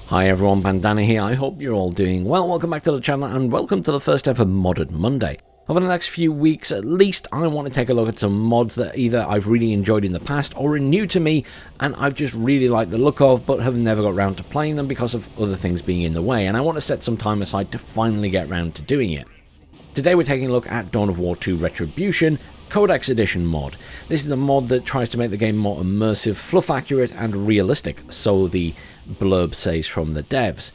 Hi everyone, Bandanner here. I hope you're all doing well. Welcome back to the channel and welcome to the first ever Modded Monday. Over the next few weeks at least, I want to take a look at some mods that either I've really enjoyed in the past or are new to me and I've just really liked the look of but have never got around to playing them because of other things being in the way, and I want to set some time aside to finally get around to doing it. Today we're taking a look at Dawn of War 2 Retribution, Codex Edition mod. This is a mod that tries to make the game more immersive, fluff accurate and realistic, so the blurb says from the devs.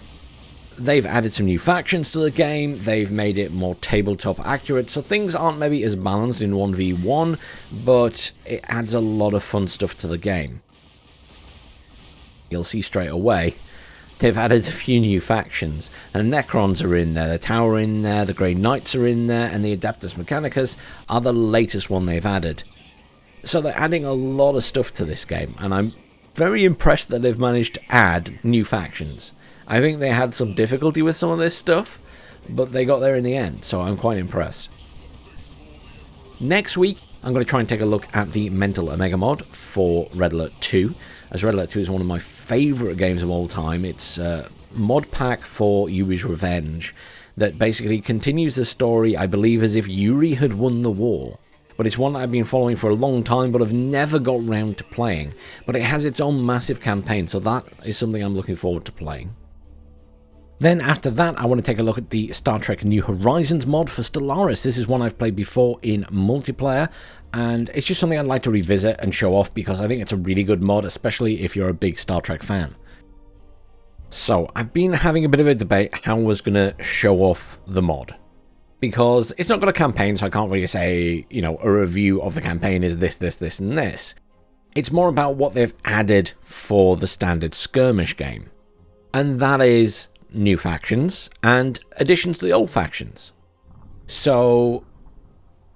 They've added some new factions to the game, they've made it more tabletop accurate, so things aren't maybe as balanced in 1v1, but it adds a lot of fun stuff to the game. You'll see straight away, they've added a few new factions, and Necrons are in there, the Tower are in there, the Grey Knights are in there, and the Adeptus Mechanicus are the latest one they've added. So they're adding a lot of stuff to this game, and I'm very impressed that they've managed to add new factions. I think they had some difficulty with some of this stuff, but they got there in the end, so I'm quite impressed. Next week, I'm going to try and take a look at the Mental Omega mod for Red Alert 2, as Red Alert 2 is one of my favourite games of all time. It's a mod pack for Yuri's Revenge that basically continues the story, I believe, as if Yuri had won the war. But it's one that I've been following for a long time, but I've never got round to playing. But it has its own massive campaign, so that is something I'm looking forward to playing. Then after that, I want to take a look at the Star Trek New Horizons mod for Stellaris. This is one I've played before in multiplayer, and it's just something I'd like to revisit and show off because I think it's a really good mod, especially if you're a big Star Trek fan. So, I've been having a bit of a debate how I was going to show off the mod. Because it's not got a campaign, so I can't really say, you know, a review of the campaign is this, this, this, and this. It's more about what they've added for the standard skirmish game. And that is new factions and additions to the old factions. So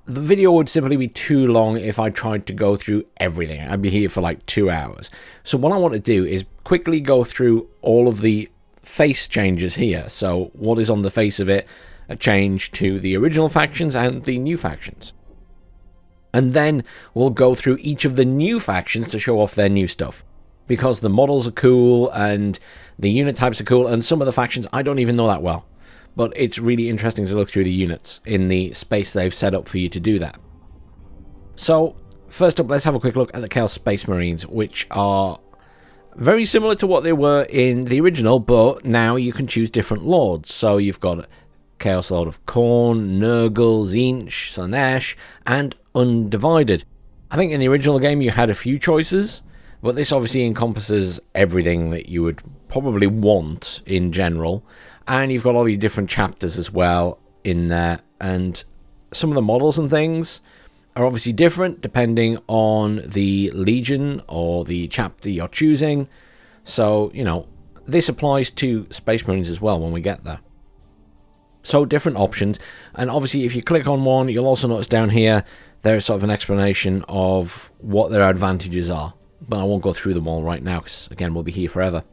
the video would simply be too long if I tried to go through everything. I'd be here for like 2 hours. So what I want to do is quickly go through all of the face changes here. So what is on the face of it, a change to the original factions and the new factions. And then we'll go through each of the new factions to show off their new stuff. Because the models are cool and the unit types are cool, and some of the factions I don't even know that well. But it's really interesting to look through the units in the space they've set up for you to do that. So, first up, let's have a quick look at the Chaos Space Marines, which are very similar to what they were in the original, but now you can choose different lords. So you've got Chaos Lord of Khorne, Nurgle, Tzeentch, Slaanesh, and Undivided. I think in the original game you had a few choices, but this obviously encompasses everything that you would probably want in general. And you've got all these different chapters as well in there, and some of the models and things are obviously different depending on the legion or the chapter you're choosing. So, you know, this applies to Space Marines as well when we get there. So different options, and obviously if you click on one, you'll also notice down here there's sort of an explanation of what their advantages are, but I won't go through them all right now because again we'll be here forever.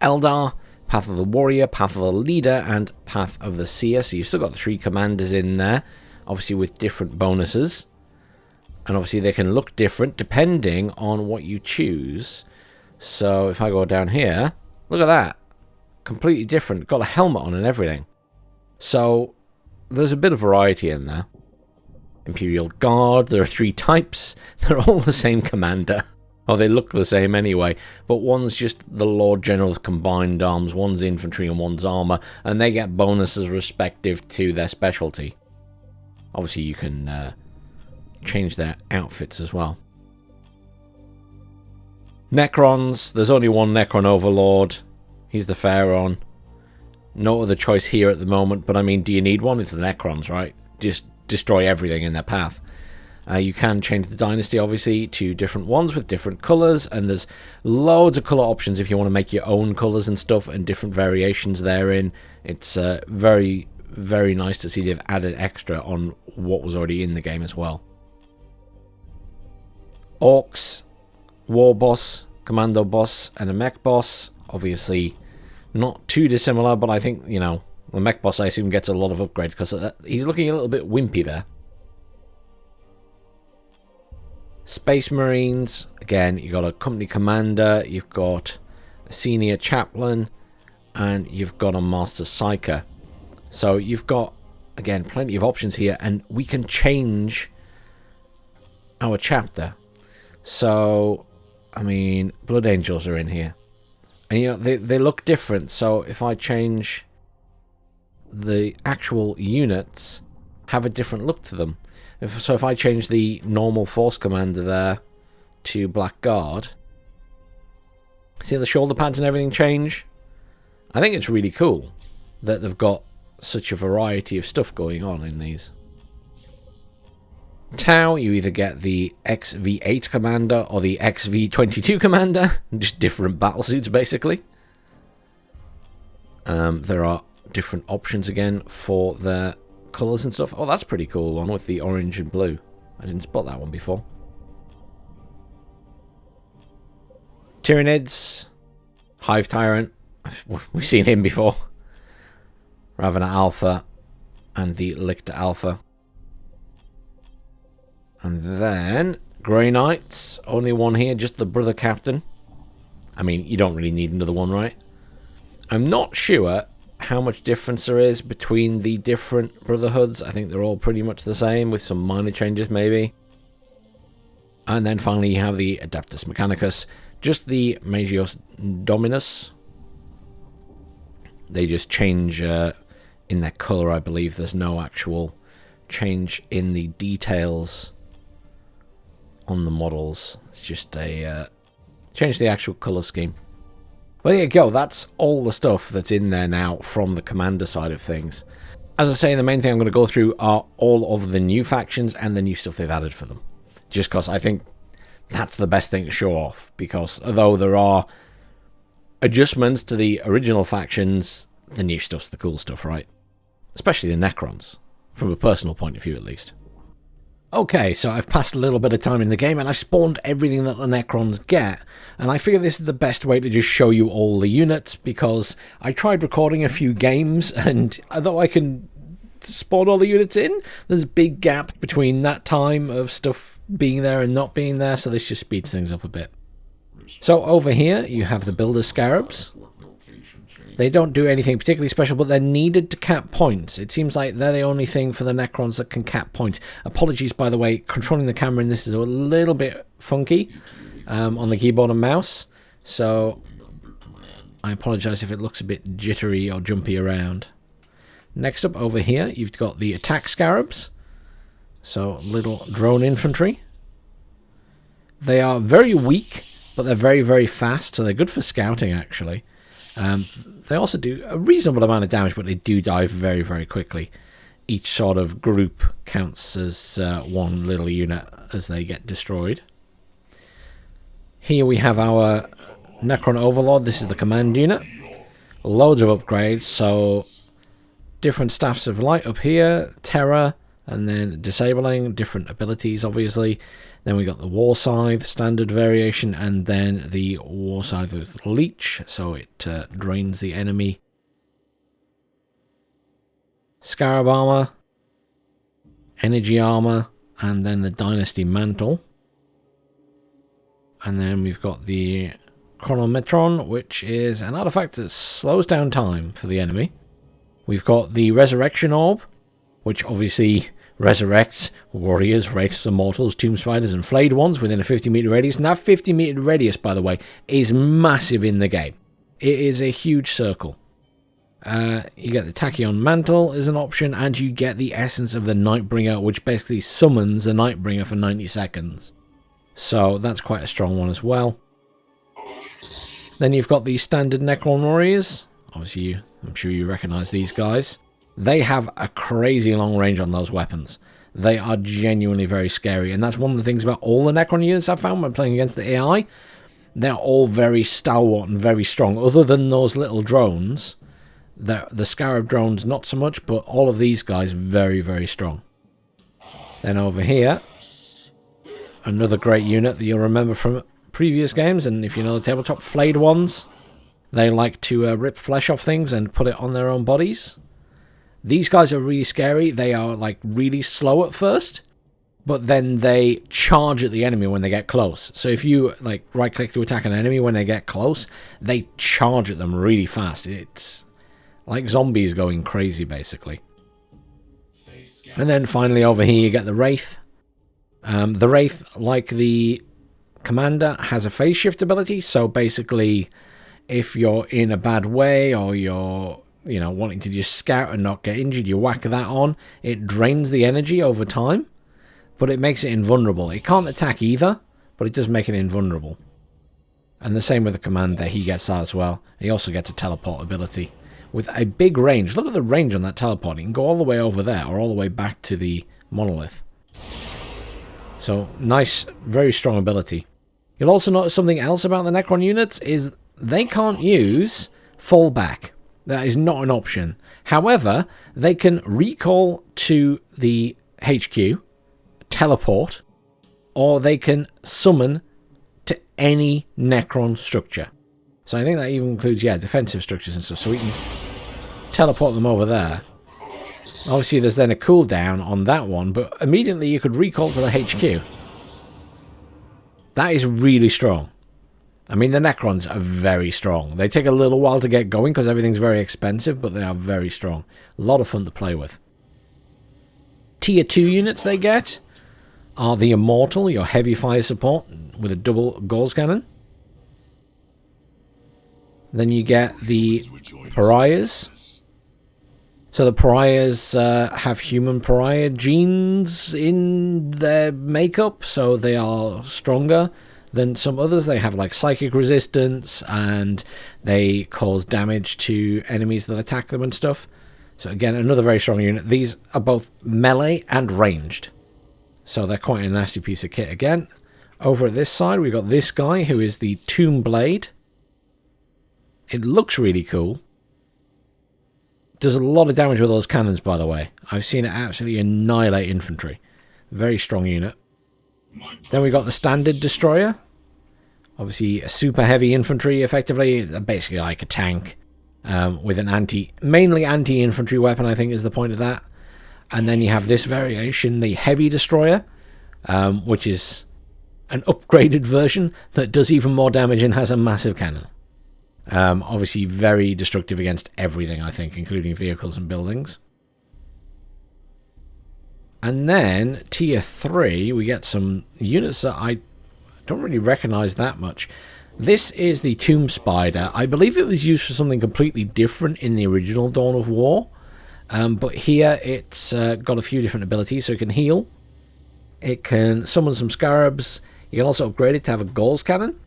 Eldar, Path of the Warrior, Path of the Leader, and Path of the Seer. So you've still got the 3 commanders in there, obviously with different bonuses, and obviously they can look different depending on what you choose. So if I go down here, look at that, completely different, got a helmet on and everything. So there's a bit of variety in there. Imperial Guard, there are 3 types. They're all the same commander. Or they look the same anyway. But one's just the Lord General's combined arms, one's infantry and one's armor. And they get bonuses respective to their specialty. Obviously you can change their outfits as well. Necrons, there's only one Necron Overlord. He's the Pharaon. No other choice here at the moment, but I mean, do you need one? It's the Necrons, right? Just destroy everything in their path. You can change the dynasty, obviously, to different ones with different colours, and there's loads of colour options if you want to make your own colours and stuff, and different variations therein. It's very, very nice to see they've added extra on what was already in the game as well. Orcs, War Boss, Commando Boss, and a Mech Boss. Obviously not too dissimilar, but I think, you know, the Mech Boss I assume gets a lot of upgrades because he's looking a little bit wimpy there. Space Marines, again, you've got a company commander, you've got a senior chaplain, and you've got a Master Psyker. So you've got, again, plenty of options here, and we can change our chapter. So, I mean, Blood Angels are in here. And, you know, they look different. So if I change the actual units, have a different look to them. So if I change the normal Force Commander there to Blackguard, see the shoulder pads and everything change? I think it's really cool that they've got such a variety of stuff going on in these. Tau, you either get the XV8 Commander or the XV22 Commander, just different battlesuits basically. There are different options again for their colours and stuff. Oh, that's pretty cool one with the orange and blue. I didn't spot that one before. Tyranids, Hive Tyrant, we've seen him before. Ravener Alpha and the Lictor Alpha. And then Grey Knights, only one here, just the Brother Captain. I mean, you don't really need another one, right? I'm not sure how much difference there is between the different Brotherhoods. I think they're all pretty much the same, with some minor changes maybe. And then finally you have the Adeptus Mechanicus, just the Magios Dominus. They just change in their colour, I believe. There's no actual change in the details on the models. It's just a change the actual colour scheme. Well, there you go. That's all the stuff that's in there now from the commander side of things. As I say, the main thing I'm going to go through are all of the new factions and the new stuff they've added for them. Just because I think that's the best thing to show off. Because although there are adjustments to the original factions, the new stuff's the cool stuff, right? Especially the Necrons, from a personal point of view at least. Okay, so I've passed a little bit of time in the game and I've spawned everything that the Necrons get, and I figure this is the best way to just show you all the units, because I tried recording a few games and although I can spawn all the units in, there's a big gap between that time of stuff being there and not being there, so this just speeds things up a bit. So over here you have the Builder Scarabs. They don't do anything particularly special, but they're needed to cap points. It seems like they're the only thing for the Necrons that can cap points. Apologies, by the way, controlling the camera in this is a little bit funky on the keyboard and mouse. So I apologise if it looks a bit jittery or jumpy around. Next up over here, you've got the Attack Scarabs. So little drone infantry. They are very weak, but they're very, very fast, so they're good for scouting actually. They also do a reasonable amount of damage, but they do die very, very quickly. Each sort of group counts as one little unit as they get destroyed. Here we have our Necron Overlord. This is the command unit. Loads of upgrades, so different staffs of light up here, terror, and then disabling, different abilities obviously. Then we got the War Scythe, standard variation, and then the War Scythe with Leech, so it drains the enemy. Scarab Armor, Energy Armor, and then the Dynasty Mantle. And then we've got the Chronometron, which is an artifact that slows down time for the enemy. We've got the Resurrection Orb, which obviously resurrects warriors, wraiths, immortals, tomb spiders, and flayed ones within a 50-meter radius. And that 50-meter radius, by the way, is massive in the game. It is a huge circle. You get the Tachyon Mantle as an option, and you get the Essence of the Nightbringer, which basically summons the Nightbringer for 90 seconds. So that's quite a strong one as well. Then you've got the standard Necron Warriors. Obviously, I'm sure you recognise these guys. They have a crazy long range on those weapons. They are genuinely very scary, and that's one of the things about all the Necron units I've found when playing against the AI. They're all very stalwart and very strong, other than those little drones. The Scarab drones, not so much, but all of these guys, very, very strong. Then over here, another great unit that you'll remember from previous games, and if you know the tabletop, flayed ones. They like to rip flesh off things and put it on their own bodies. These guys are really scary. They are like really slow at first, but then they charge at the enemy when they get close. So if you like right click to attack an enemy when they get close, they charge at them really fast. It's like zombies going crazy basically. And then finally over here you get the Wraith. The Wraith, like the Commander, has a phase shift ability, so basically if you're in a bad way or you're wanting to just scout and not get injured, you whack that on. It drains the energy over time, but it makes it invulnerable. It can't attack either, but it does make it invulnerable. And the same with the Commander, he gets that as well. He also gets a teleport ability with a big range. Look at the range on that teleport. It can go all the way over there or all the way back to the monolith. So nice, very strong ability. You'll also notice something else about the Necron units is they can't use fallback. That is not an option. However, they can recall to the HQ, teleport, or they can summon to any Necron structure. So I think that even includes, defensive structures and stuff. So we can teleport them over there. Obviously, there's then a cooldown on that one, but immediately you could recall to the HQ. That is really strong. I mean, the Necrons are very strong. They take a little while to get going because everything's very expensive, but they are very strong. A lot of fun to play with. Tier 2 units they get are the Immortal, your heavy fire support with a double Gauss cannon. Then you get the Pariahs. So the Pariahs have human Pariah genes in their makeup, so they are stronger than some others. They have like psychic resistance, and they cause damage to enemies that attack them and stuff. So again, another very strong unit. These are both melee and ranged, so they're quite a nasty piece of kit again. Over at this side, we've got this guy who is the Tomb Blade. It looks really cool. Does a lot of damage with those cannons, by the way. I've seen it absolutely annihilate infantry. Very strong unit. Then we got the Standard Destroyer. Obviously, a super heavy infantry, effectively. Basically like a tank. With an mainly anti-infantry weapon, I think is the point of that. And then you have this variation, the Heavy Destroyer, which is an upgraded version that does even more damage and has a massive cannon. Obviously very destructive against everything, I think, including vehicles and buildings. And then tier 3, we get some units that I don't really recognize that much. This is the Tomb Spider. I believe it was used for something completely different in the original Dawn of War, but here it's got a few different abilities. So it can heal, it can summon some scarabs, you can also upgrade it to have a Gauss cannon.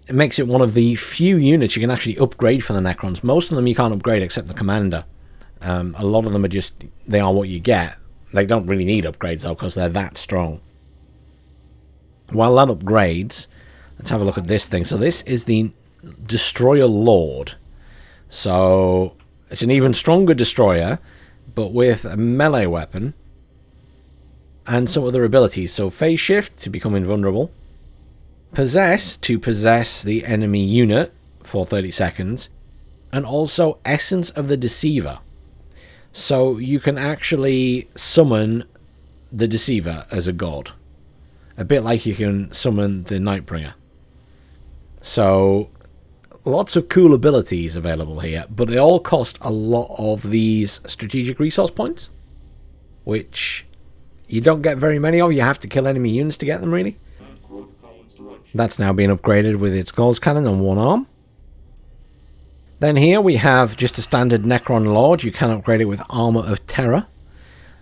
It makes it one of the few units you can actually upgrade for the Necrons. Most of them you can't upgrade except the Commander. A lot of them are just, they are what you get. They don't really need upgrades though because they're that strong. While that upgrades, let's have a look at this thing. So this is the Destroyer Lord. So it's an even stronger destroyer, but with a melee weapon and some other abilities. So phase shift to become invulnerable. Possess to possess the enemy unit for 30 seconds, and also Essence of the Deceiver. So you can actually summon the Deceiver as a god, a bit like you can summon the Nightbringer. So lots of cool abilities available here, but they all cost a lot of these strategic resource points, which you don't get very many of. You have to kill enemy units to get them, really. That's now been upgraded with its Gauss cannon on one arm. Then here we have just a standard Necron Lord. You can upgrade it with Armor of Terror.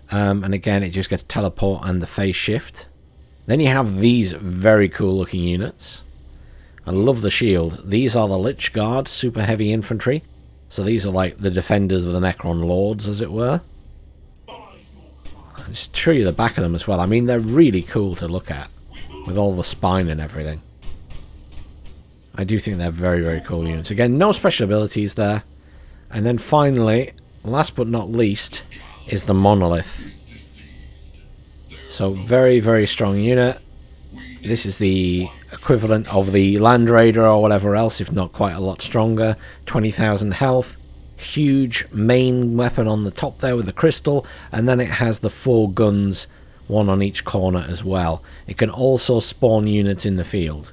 And again, it just gets teleport and the phase shift. Then you have these very cool looking units. I love the shield. These are the Lich Guard, super heavy infantry. So these are like the defenders of the Necron Lords, as it were. I'll just show you the back of them as well. I mean, they're really cool to look at, with all the spine and everything. I do think they're very, very cool units. Again, no special abilities there. And then finally, last but not least, is the Monolith. So very, very strong unit. This is the equivalent of the Land Raider or whatever else, if not quite a lot stronger. 20,000 health. Huge main weapon on the top there with the crystal. And then it has the 4 guns one on each corner as well. It can also spawn units in the field.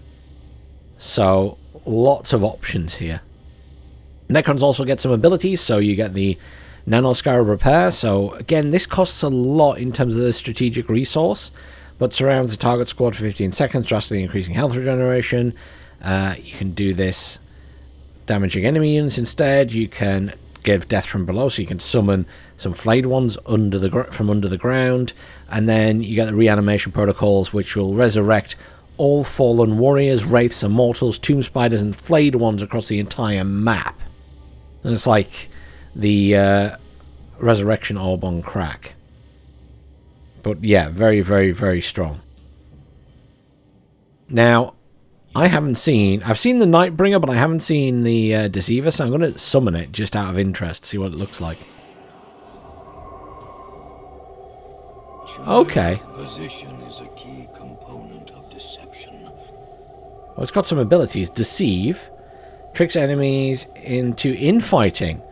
So, lots of options here. Necrons also get some abilities, so you get the Nano Scarab Repair. So, again, this costs a lot in terms of the strategic resource, but surrounds the target squad for 15 seconds, drastically increasing health regeneration. You can do this damaging enemy units instead. You can give death from below, so you can summon some flayed ones from under the ground, and then you get the reanimation protocols, which will resurrect all fallen warriors, wraiths, immortals, tomb spiders, and flayed ones across the entire map. And it's like the resurrection orb on crack. But yeah, very, very, very strong. Now, I've seen the Nightbringer, but I haven't seen the Deceiver, so I'm going to summon it just out of interest, see what it looks like. Okay. Position is a key component of deception. Well, it's got some abilities. Deceive tricks enemies into infighting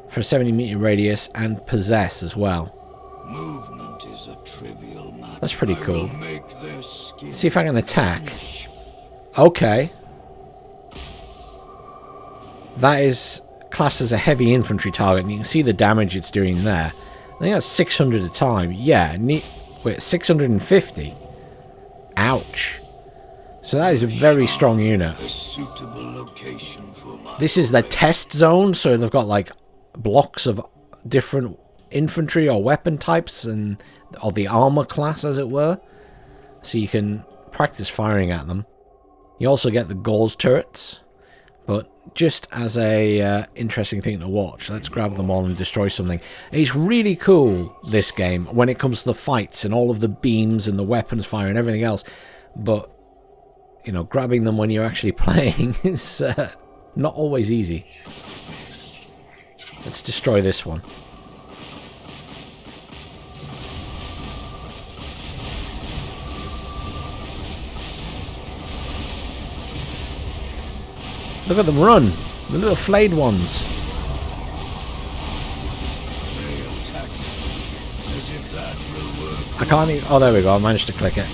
for a 70-meter radius, and possess as well. Movement is a trivial matter. That's pretty cool. Let's see if I can attack. Okay. That is classed as a heavy infantry target, and you can see the damage it's doing there. I think that's 600 a time. Yeah, wait, 650? Ouch. So that is a very strong unit. This is the test zone, so they've got like blocks of different infantry or weapon types, or the armor class, as it were. So you can practice firing at them. You also get the Gauze turrets, but just as a interesting thing to watch, let's grab them all and destroy something. It's really cool, this game, when it comes to the fights and all of the beams and the weapons fire and everything else, but, you know, grabbing them when you're actually playing is not always easy. Let's destroy this one. Look at them run! The little flayed ones. I can't even... Oh, there we go. I managed to click it.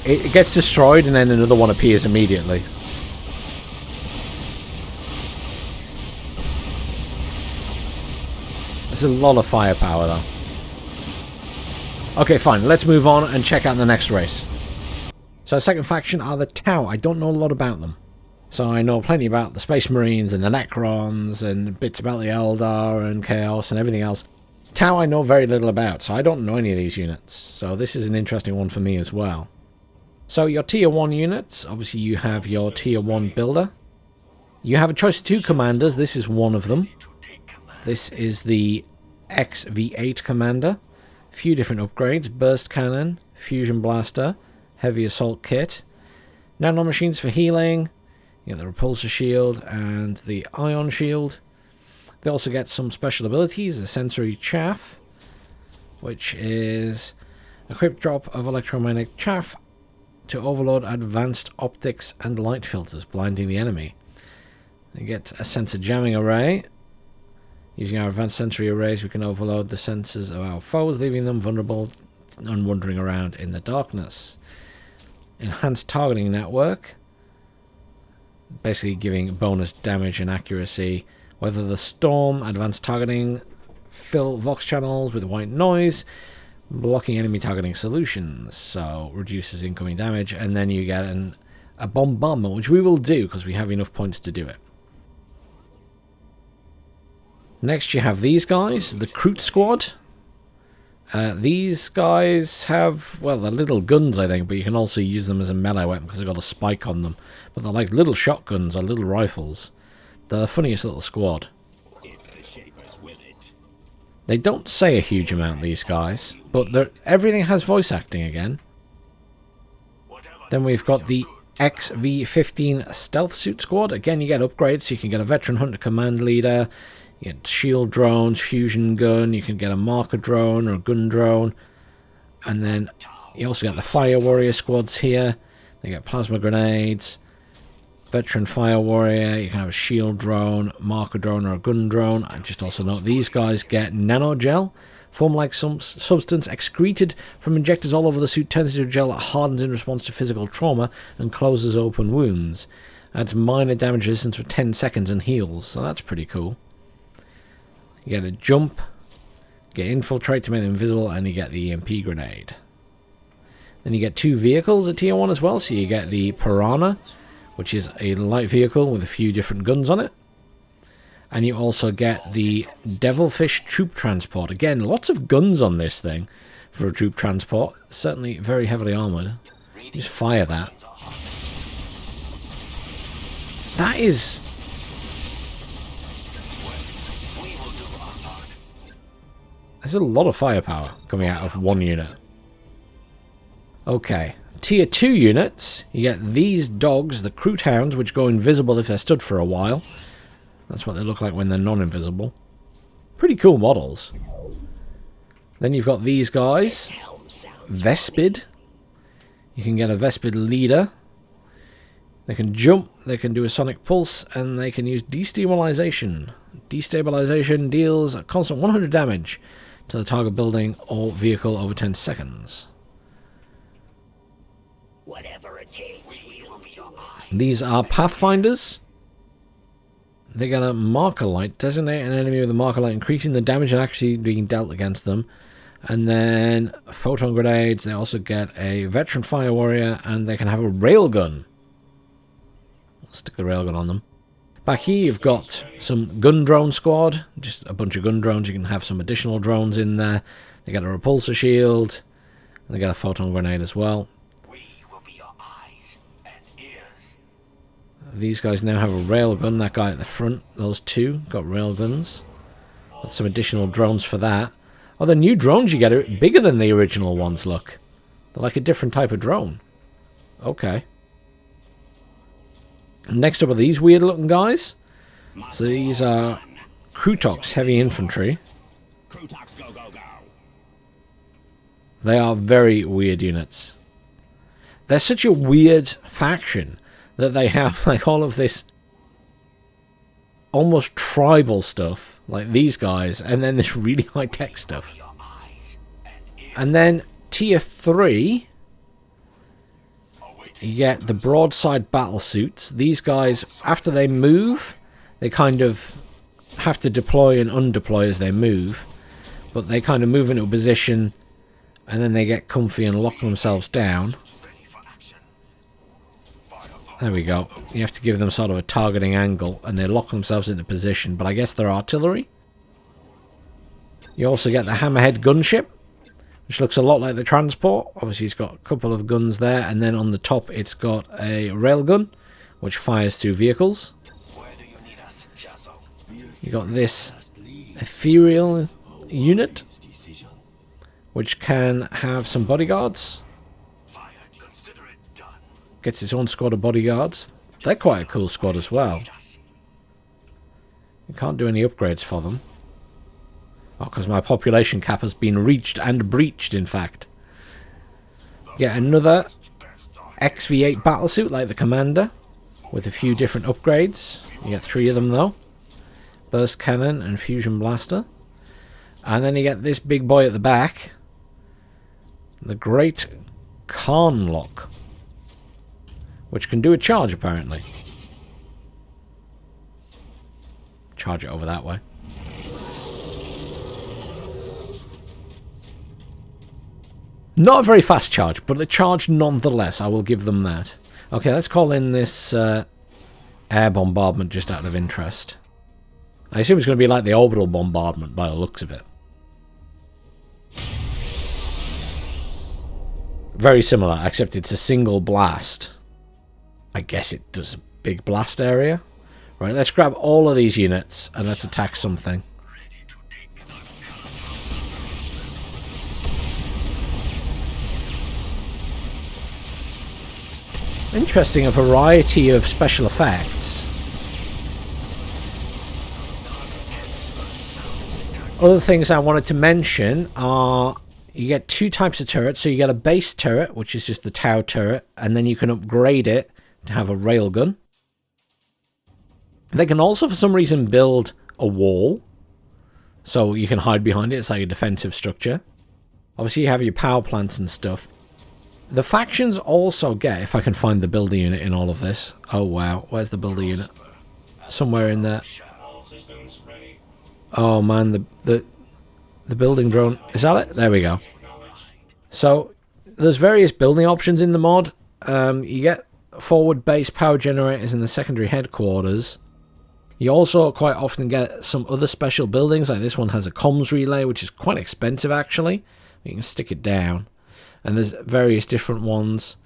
It gets destroyed and then another one appears immediately. There's a lot of firepower, though. Okay, fine. Let's move on and check out the next race. So, second faction are the Tau. I don't know a lot about them. So I know plenty about the Space Marines and the Necrons and bits about the Eldar and Chaos and everything else. Tau I know very little about, so I don't know any of these units. So this is an interesting one for me as well. So your Tier 1 units, obviously you have your Tier 1 builder. You have a choice of 2 commanders, this is one of them. This is the XV8 commander. A few different upgrades, burst cannon, fusion blaster, heavy assault kit, nano machines for healing. You get the repulsor shield and the ion shield. They also get some special abilities, a sensory chaff, which is a quick drop of electromagnetic chaff to overload advanced optics and light filters, blinding the enemy. You get a sensor jamming array. Using our advanced sensory arrays, we can overload the sensors of our foes, leaving them vulnerable and wandering around in the darkness. Enhanced targeting network. Basically giving bonus damage and accuracy. Weather the storm, advanced targeting, fill vox channels with white noise, blocking enemy targeting solutions, so reduces incoming damage, and then you get a bombardment, which we will do because we have enough points to do it. Next you have these guys, the Kroot Squad. These guys have, well, they're little guns, I think, but you can also use them as a melee weapon because they've got a spike on them. But they're like little shotguns or little rifles. They're the funniest little squad. They don't say a huge amount, these guys, but everything has voice acting again. Then we've got the XV15 Stealth Suit Squad. Again, you get upgrades, so you can get a Veteran Hunter Command Leader. You get shield drones, fusion gun, you can get a marker drone or a gun drone. And then you also get the Fire Warrior squads here. They get plasma grenades, Veteran Fire Warrior, you can have a shield drone, marker drone or a gun drone. I just also note these guys get nano gel Foam-like substance excreted from injectors all over the suit turns into a gel that hardens in response to physical trauma and closes open wounds. Adds minor damage resistance for 10 seconds and heals, so that's pretty cool. You get a jump, get infiltrate to make them invisible, and you get the EMP grenade. Then you get 2 vehicles at tier 1 as well, so you get the Piranha, which is a light vehicle with a few different guns on it. And you also get the Devilfish Troop Transport. Again, lots of guns on this thing for a troop transport. Certainly very heavily armoured. Just fire that. That is... There's a lot of firepower coming out of one unit. Okay. Tier 2 units, you get these dogs, the Croot Hounds, which go invisible if they're stood for a while. That's what they look like when they're non-invisible. Pretty cool models. Then you've got these guys. Vespid. You can get a Vespid leader. They can jump, they can do a sonic pulse, and they can use destabilization. Destabilization deals a constant 100 damage to the target building or vehicle over 10 seconds. Whatever it takes, we will be your eyes. These are Pathfinders. They get a marker light. Designate an enemy with a marker light, increasing the damage and accuracy being dealt against them. And then photon grenades. They also get a veteran fire warrior, and they can have a railgun. I'll stick the railgun on them. Back here you've got some gun drone squad. Just a bunch of gun drones. You can have some additional drones in there. They get a repulsor shield. And they get a photon grenade as well. These guys now have a railgun. That guy at the front, those two, got railguns. Got some additional drones for that. Oh, the new drones you get are bigger than the original ones, look. They're like a different type of drone. Okay. Next up are these weird looking guys. So these are Krutox heavy infantry. They are very weird units. They're such a weird faction that they have like all of this almost tribal stuff, like these guys, and then this really high-tech stuff. And then tier 3, you get the broadside battle suits. These guys, after they move, they kind of have to deploy and undeploy as they move, but they kind of move into a position and then they get comfy and lock themselves down. There we go. You have to give them sort of a targeting angle, and they lock themselves into position, but I guess they're artillery. You also get the Hammerhead gunship, which looks a lot like the transport. Obviously, it's got a couple of guns there, and then on the top it's got a railgun, which fires through vehicles. You got this ethereal unit, which can have some bodyguards. Gets its own squad of bodyguards. They're quite a cool squad as well. You can't do any upgrades for them. Oh, because my population cap has been reached and breached, in fact. Get another XV8 battlesuit like the Commander, with a few different upgrades. You get 3 of them though. Burst Cannon and Fusion Blaster. And then you get this big boy at the back. The Great Karnlock, which can do a charge, apparently. Charge it over that way. Not a very fast charge, but a charge nonetheless. I will give them that. Okay, let's call in this air bombardment just out of interest. I assume it's going to be like the orbital bombardment by the looks of it. Very similar, except it's a single blast. I guess it does a big blast area. Right, let's grab all of these units and let's attack something. Interesting, a variety of special effects. Other things I wanted to mention are you get 2 types of turrets. So you get a base turret, which is just the Tau turret, and then you can upgrade it to have a railgun. They can also, for some reason, build a wall. so you can hide behind it. It's like a defensive structure. Obviously, you have your power plants and stuff. The factions also get, if I can find the builder unit in all of this. Oh, wow. Where's the builder unit? Somewhere in there. Oh, man. The building drone. Is that it? There we go. So, there's various building options in the mod. You get forward base power generators in the secondary headquarters. You also quite often get some other special buildings, like this one has a comms relay, which is quite expensive actually. You can stick it down. And there's various different ones,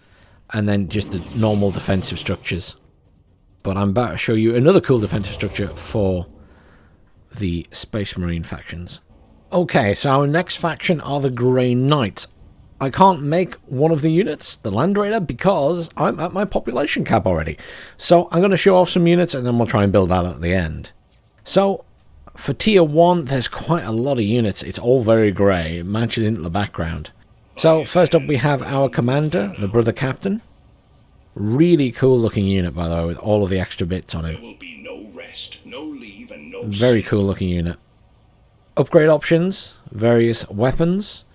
and then just the normal defensive structures. But I'm about to show you another cool defensive structure for the Space Marine factions. Okay, so our next faction are the Grey Knights. I can't make one of the units, the Land Raider, because I'm at my population cap already. So I'm going to show off some units and then we'll try and build that at the end. So for tier 1, there's quite a lot of units. It's all very grey. It matches into the background. So first up we have our commander, the Brother Captain. Really cool looking unit, by the way, with all of the extra bits on him. There will be no rest, no leave, and no Very cool looking unit. Upgrade options, various weapons,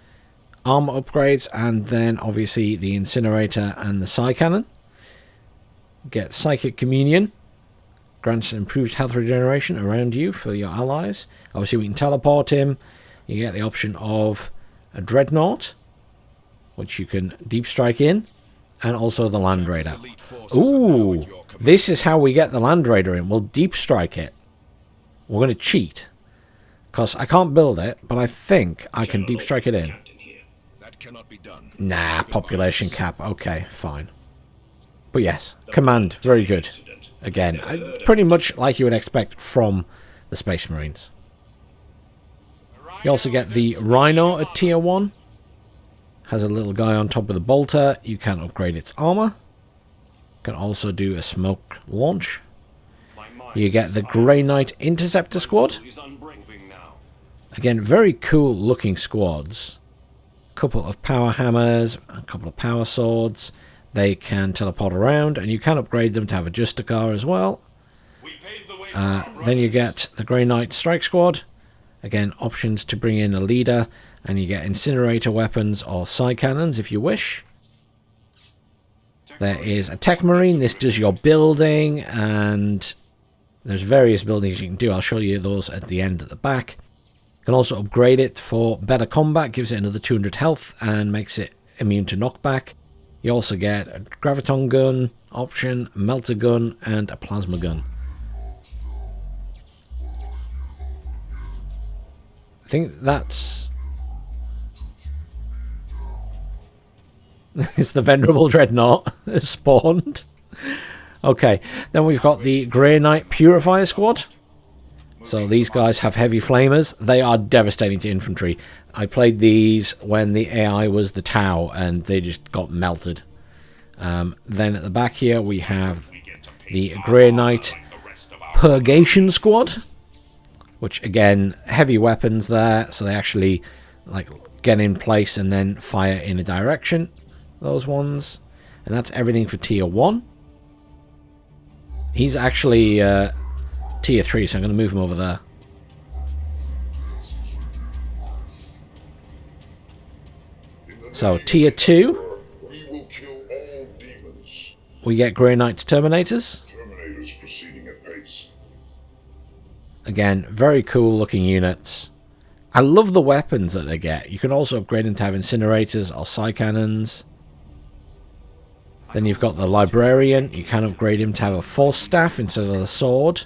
armor upgrades, and then obviously the incinerator and the psi cannon. Get psychic communion, grants improved health regeneration around you for your allies. Obviously we can teleport him. You get the option of a dreadnought, which you can deep strike in, and also the Land Raider. Ooh, this is how we get the Land Raider in. We'll deep strike it. We're going to cheat, because I can't build it, but I think I can deep strike it in. Cannot be done. Nah, population cap. Okay, fine. But yes, command, very good. Again, pretty much like you would expect from the Space Marines. You also get the Rhino at tier 1. Has a little guy on top of the bolter. You can upgrade its armor. Can also do a smoke launch. You get the Grey Knight Interceptor Squad. Again, very cool looking squads. Couple of power hammers, a couple of power swords. They can teleport around, and you can upgrade them to have a Justicar as well. Then you get the Grey Knight Strike Squad. Again, options to bring in a leader, and you get incinerator weapons or psi cannons if you wish. There is a Tech Marine. This does your building, and there's various buildings you can do. I'll show you those at the end at the back. You can also upgrade it for better combat, gives it another 200 health and makes it immune to knockback. You also get a graviton gun option, melter gun, and a plasma gun. I think that's... it's the Venerable Dreadnought has spawned. Okay, then we've got the Grey Knight Purifier Squad. So these guys have heavy flamers. They are devastating to infantry. I played these when the AI was the Tau, and they just got melted. Then at the back here we have the Grey Knight Purgation Squad, which again, heavy weapons there, so they actually like get in place and then fire in a direction. Those ones. And that's everything for tier 1. He's actually... tier 3, so I'm going to move him over there. So, tier 2, We will kill all demons. we get Grey Knights Terminators. Terminators proceeding at pace. Again, very cool looking units. I love the weapons that they get. You can also upgrade them to have incinerators or psi cannons. Then you've got the Librarian. You can upgrade him to have a force staff instead of the sword.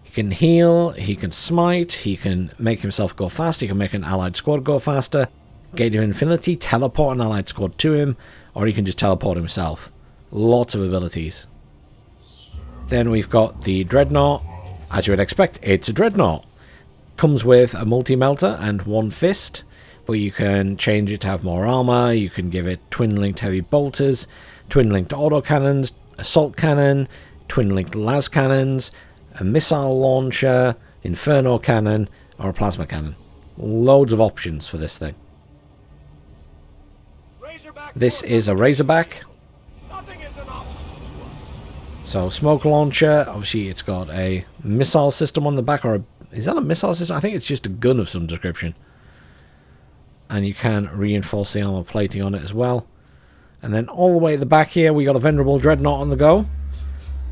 He can heal, he can smite, he can make himself go faster, he can make an allied squad go faster, Gate of Infinity, teleport an allied squad to him, or he can just teleport himself. Lots of abilities. Then we've got the Dreadnought. As you would expect, it's a Dreadnought. Comes with a multi-melter and one fist, but you can change it to have more armor, you can give it twin-linked heavy bolters, twin-linked autocannons, assault cannon, twin-linked las cannons, a missile launcher, inferno cannon, or a plasma cannon. Loads of options for this thing. This is a Razorback. So smoke launcher, obviously it's got a missile system on the back, or Is that a missile system? I think it's just a gun of some description. And you can reinforce the armor plating on it as well. And then all the way at the back here, we got a Venerable Dreadnought on the go.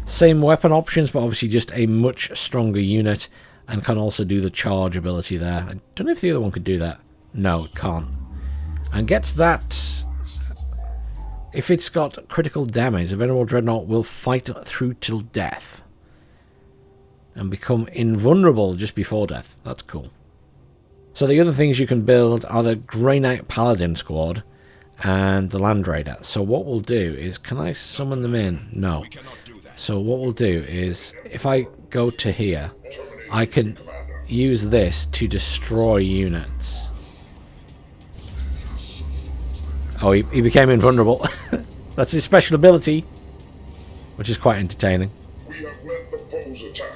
Same weapon options, but obviously just a much stronger unit. And can also do the charge ability there. I don't know if the other one could do that. No, it can't. And gets that... If it's got critical damage, the Venerable Dreadnought will fight through till death. And become invulnerable just before death. That's cool. So the other things you can build are the Grey Knight Paladin squad and the Land Raider. So what we'll do is... Can I summon them in? No. So what we'll do is... If I go to here... I can use this to destroy units. Oh, he became invulnerable. That's his special ability. Which is quite entertaining. We have met the foe's attack.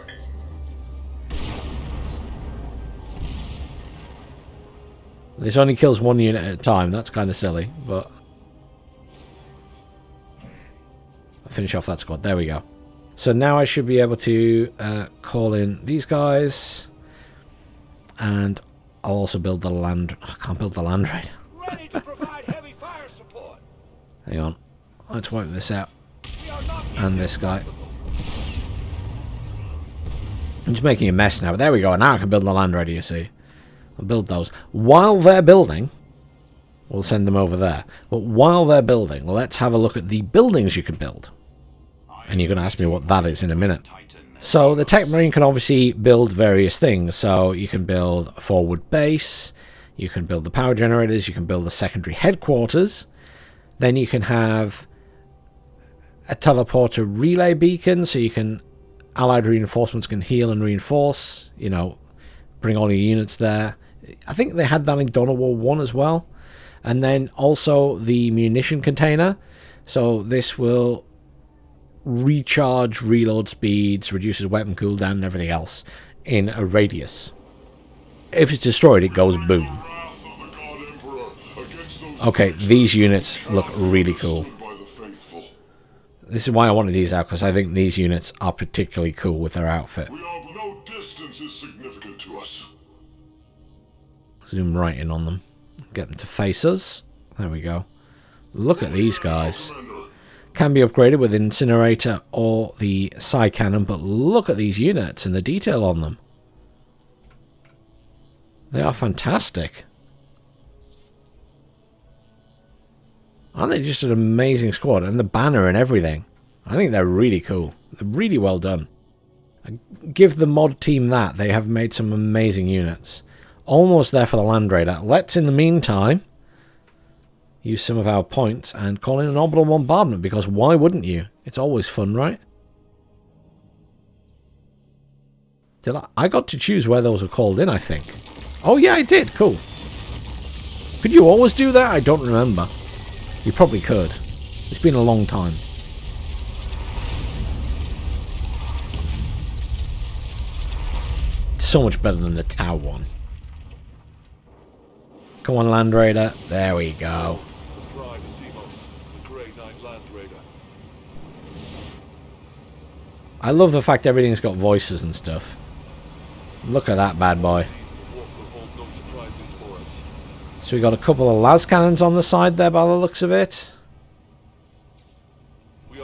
This only kills one unit at a time. That's kind of silly, but... I'll finish off that squad. There we go. So now I should be able to call in these guys. And I'll also build the land... I can't build the Land Raider. Ready to provide heavy fire support. Hang on. Let's wipe this out. And this guy. I'm just making a mess now. But there we go. Now I can build the Land Raider, you see. I'll build those. While they're building... We'll send them over there. But while they're building, let's have a look at the buildings you can build. And you're going to ask me what that is in a minute. So the Tech Marine can obviously build various things. So you can build a forward base. You can build the power generators. You can build the secondary headquarters. Then you can have a teleporter relay beacon. So you can... Allied reinforcements can heal and reinforce. You know, bring all your units there. I think they had that in Dawn of War 1 as well. And then also the munition container. So this will... recharge reload speeds, reduces weapon cooldown and everything else in a radius. If it's destroyed, it goes boom. Okay, these units look really cool. This is why I wanted these out, because I think these units are particularly cool with their outfit. No distance is significant to us. Zoom right in on them. Get them to face us. There we go. Look at these guys. Can be upgraded with Incinerator or the Psy Cannon, but look at these units and the detail on them. They are fantastic. Aren't they just an amazing squad? And the banner and everything. I think they're really cool. They're really well done. Give the mod team that. They have made some amazing units. Almost there for the Land Raider. Let's, in the meantime... use some of our points and call in an orbital bombardment, because why wouldn't you? It's always fun, right? I got to choose where those were called in, I think. Oh yeah, I did. Cool. Could you always do that? I don't remember. You probably could. It's been a long time. So much better than the Tau one. Come on, Land Raider. There we go. I love the fact everything's got voices and stuff. Look at that bad boy. So we got a couple of las cannons on the side there by the looks of it. We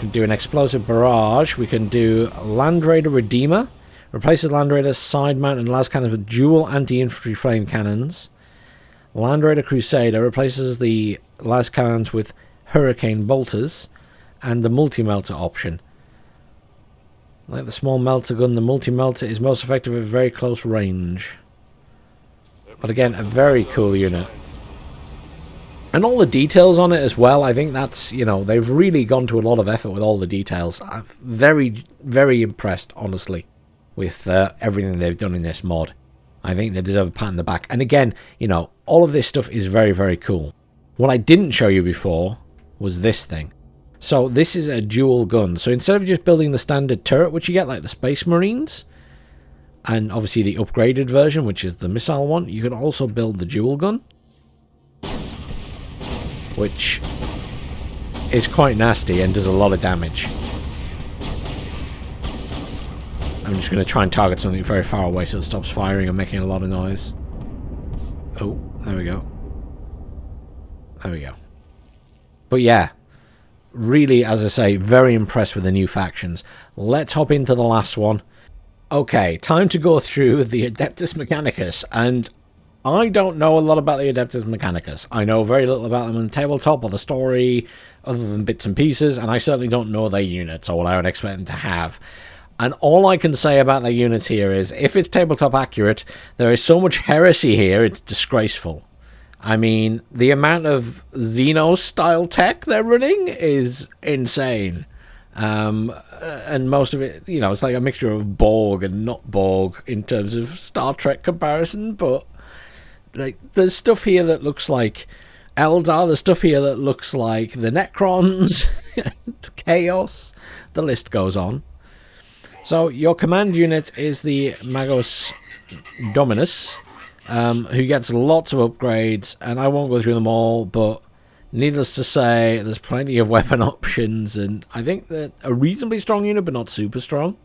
can do an explosive barrage. We can do Land Raider Redeemer. Replaces Land Raider's side mount and las cannons with dual anti-infantry flame cannons. Land Raider Crusader replaces the las cannons with Hurricane bolters and the multi-melter option. Like the small melter gun, the multi-melter is most effective at very close range. But again, a very cool unit. And all the details on it as well, I think that's, you know, they've really gone to a lot of effort with all the details. I'm very, very impressed, honestly, with everything they've done in this mod. I think they deserve a pat on the back. And again, you know, all of this stuff is very, very cool. What I didn't show you before was this thing. So this is a dual gun. So instead of just building the standard turret, which you get like the Space Marines, and obviously the upgraded version, which is the missile one, you can also build the dual gun, which is quite nasty and does a lot of damage. I'm just going to try and target something very far away so it stops firing and making a lot of noise. Oh, there we go. There we go. But yeah, really, as I say, very impressed with the new factions. Let's hop into the last one. Okay, time to go through the Adeptus Mechanicus, and I don't know a lot about the Adeptus Mechanicus. I know very little about them on the tabletop or the story, other than bits and pieces, and I certainly don't know their units or what I would expect them to have. And all I can say about their units here is, if it's tabletop accurate, there is so much heresy here, it's disgraceful. I mean, the amount of Xenos-style tech they're running is insane. And most of it, you know, it's like a mixture of Borg and not Borg in terms of Star Trek comparison, but like there's stuff here that looks like Eldar, there's stuff here that looks like the Necrons, Chaos, the list goes on. So your command unit is the Magos Dominus, who gets lots of upgrades, and I won't go through them all, but needless to say, there's plenty of weapon options, and I think that a reasonably strong unit, but not super strong.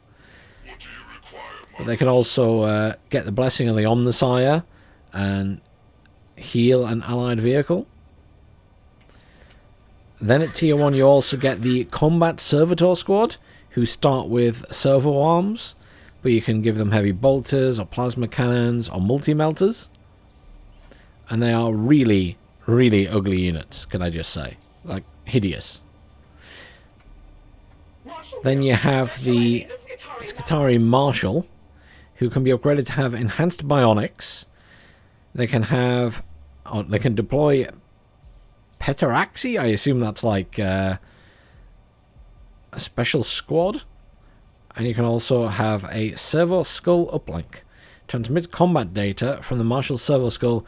But they can also get the Blessing of the Omnissiah and heal an allied vehicle. Then at tier 1 you also get the Combat Servitor Squad, who start with servo arms, but you can give them heavy bolters or plasma cannons or multi-melters. And they are really, really ugly units, can I just say. Like, hideous. Then you have the Skitarii Marshal, who can be upgraded to have enhanced bionics. They can have... Oh, they can deploy Petaraxi? I assume that's like a special squad. And you can also have a Servo Skull uplink. Transmit combat data from the Marshal Servo Skull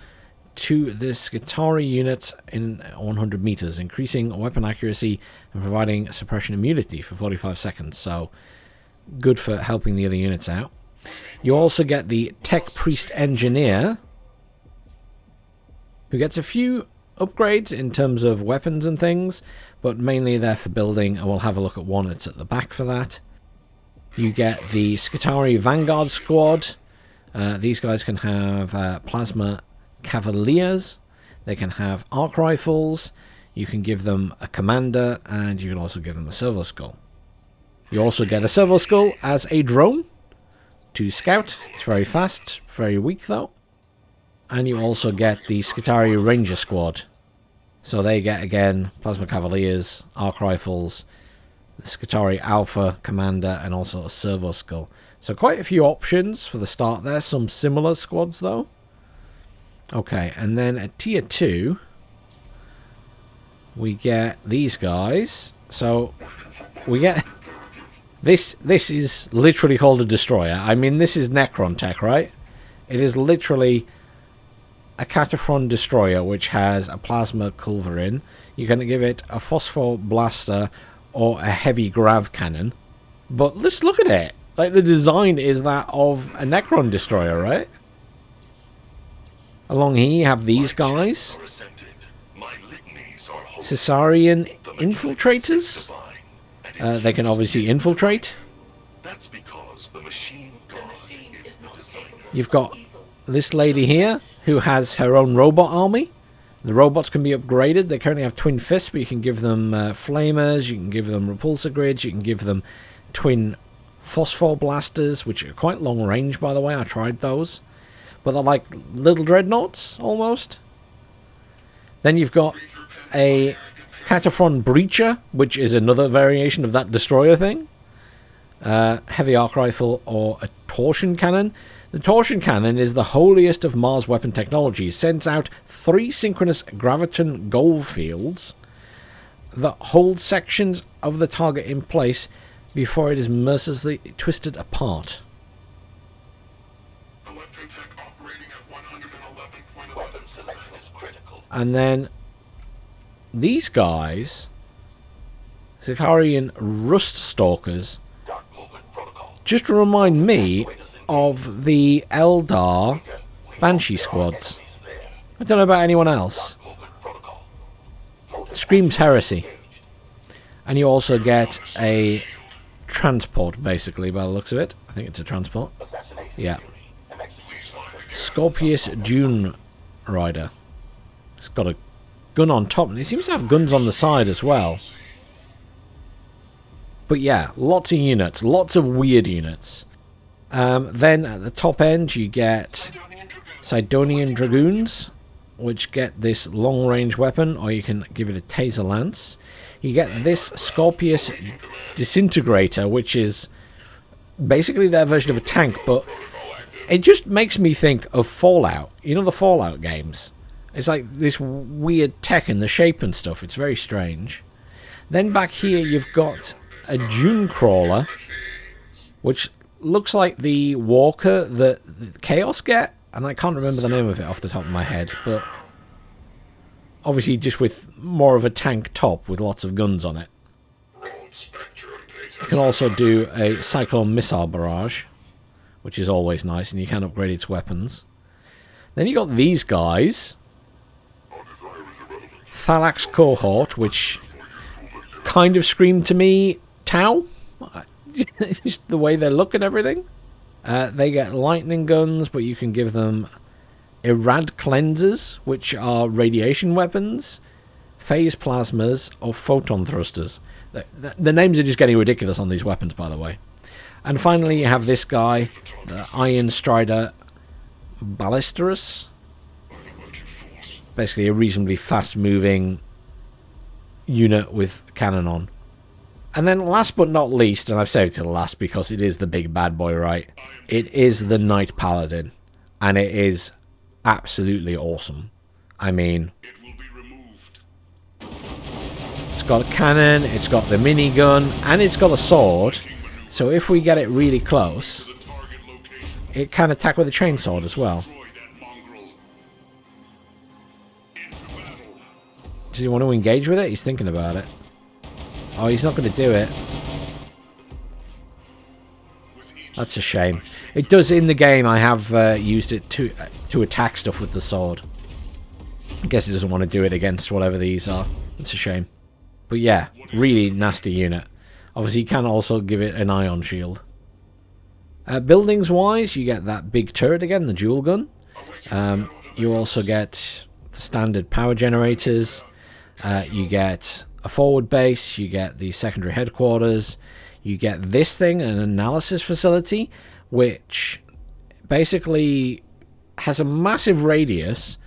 to the Skitarii unit in 100 meters, increasing weapon accuracy and providing suppression immunity for 45 seconds. So, good for helping the other units out. You also get the Tech Priest Engineer, who gets a few upgrades in terms of weapons and things, but mainly they're for building, and we'll have a look at one that's at the back for that. You get the Skitarii Vanguard Squad. These guys can have Plasma Cavaliers. They can have arc rifles. You can give them a commander, and you can also give them a Servo Skull. You also get a Servo Skull as a drone to scout. It's very fast, very weak though. And you also get the Skitarii Ranger Squad. So they get, again, Plasma Cavaliers, arc rifles, the Skitarii Alpha Commander, and also a Servo Skull. So quite a few options for the start there. Some similar squads, though. Okay, and then at tier 2, we get these guys. So we get... This is literally called a destroyer. I mean, this is Necron tech, right? It is literally a Cataphron destroyer, which has a plasma culverin. You can give it a phosphor blaster or a heavy grav cannon. But let's look at it. Like, the design is that of a Necron destroyer, right? Along here you have these guys. Caesarian infiltrators. They can obviously infiltrate. You've got this lady here who has her own robot army. The robots can be upgraded. They currently have twin fists, but you can give them flamers, you can give them repulsor grids, you can give them twin phosphor blasters, which are quite long range, by the way. I tried those. But they're like little dreadnoughts, almost. Then you've got a Cataphron Breacher, which is another variation of that destroyer thing. Heavy arc rifle or a torsion cannon. The torsion cannon is the holiest of Mars weapon technologies. Sends out 3 synchronous graviton gold fields that hold sections of the target in place before it is mercilessly twisted apart. And then these guys, Sicarian Rust Stalkers, just remind me of the Eldar Banshee squads. I don't know about anyone else. Screams heresy. And you also get a transport, basically, by the looks of it. I think it's a transport. Yeah. Scorpius Dune Rider. It's got a gun on top, and it seems to have guns on the side as well. But yeah, lots of units, lots of weird units. Then at the top end you get Sidonian Dragoons, which get this long-range weapon, or you can give it a taser lance. You get this Scorpius Disintegrator, which is basically their version of a tank, but it just makes me think of Fallout. You know the Fallout games? It's like this weird tech in the shape and stuff. It's very strange. Then back here you've got a Dune Crawler, which looks like the walker that Chaos get, and I can't remember the name of it off the top of my head, but obviously just with more of a tank top with lots of guns on it. You can also do a Cyclone Missile Barrage, which is always nice, and you can upgrade its weapons. Then you got these guys. Thalax Cohort, which kind of screamed to me Tau. Just the way they look and everything. They get lightning guns, but you can give them Irad Cleansers, which are radiation weapons, phase plasmas, or photon thrusters. The names are just getting ridiculous on these weapons, by the way. And finally you have this guy, the Iron Strider Ballisterus. Basically a reasonably fast-moving unit with cannon on. And then last but not least, and I've saved it to the last because it is the big bad boy, right? It is the Knight Paladin. And it is absolutely awesome. I mean, it's got a cannon, it's got the minigun, and it's got a sword. So if we get it really close, it can attack with a chainsword as well. Does he want to engage with it? He's thinking about it. Oh, he's not going to do it. That's a shame. It does in the game. I have used it to attack stuff with the sword. I guess he doesn't want to do it against whatever these are. It's a shame. But yeah, really nasty unit. Obviously, you can also give it an ion shield. Buildings-wise, you get that big turret again, the dual gun. You also get the standard power generators. You get a forward base, you get the secondary headquarters, you get this thing, an analysis facility, which basically has a massive radius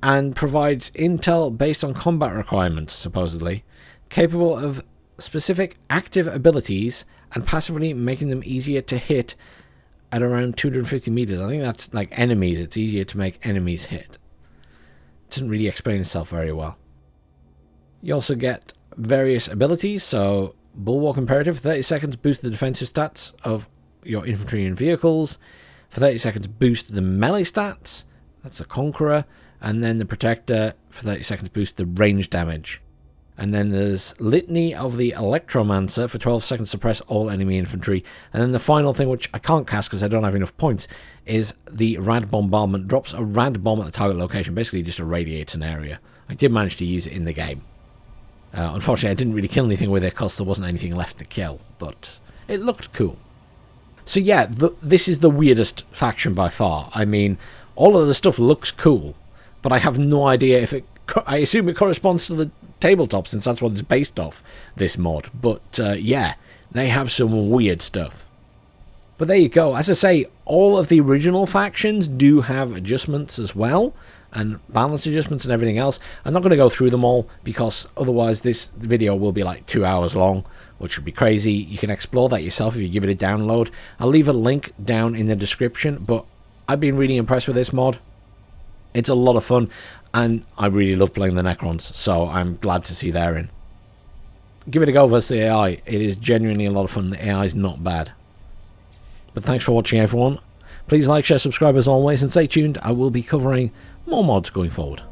and provides intel based on combat requirements, supposedly, capable of specific active abilities and passively making them easier to hit at around 250 meters. I think that's like enemies, it's easier to make enemies hit. Doesn't really explain itself very well. You also get various abilities, so Bulwark Imperative, 30 seconds boost the defensive stats of your infantry and vehicles. For 30 seconds boost the melee stats, that's a Conqueror. And then the Protector, for 30 seconds boost the range damage. And then there's Litany of the Electromancer, for 12 seconds suppress all enemy infantry. And then the final thing, which I can't cast because I don't have enough points, is the Rad Bombardment. Drops a rad bomb at the target location, basically just irradiates an area. I did manage to use it in the game. Unfortunately, I didn't really kill anything with it because there wasn't anything left to kill, but it looked cool. So yeah, this is the weirdest faction by far. I mean, all of the stuff looks cool, but I have no idea if it... I assume it corresponds to the tabletop since that's what it's based off, this mod. But yeah, they have some weird stuff. But there you go. As I say, all of the original factions do have adjustments as well, and balance adjustments and everything else. I'm not going to go through them all because otherwise this video will be like 2 hours long, which would be crazy. You can explore that yourself if you give it a download. I'll leave a link down in the description, but I've been really impressed with this mod. It's a lot of fun, and I really love playing the Necrons, so I'm glad to see they're in. Give it a go versus the AI. It is genuinely a lot of fun. The AI is not bad. But thanks for watching, everyone. Please like, share, subscribe as always, and stay tuned. I will be covering more mods going forward.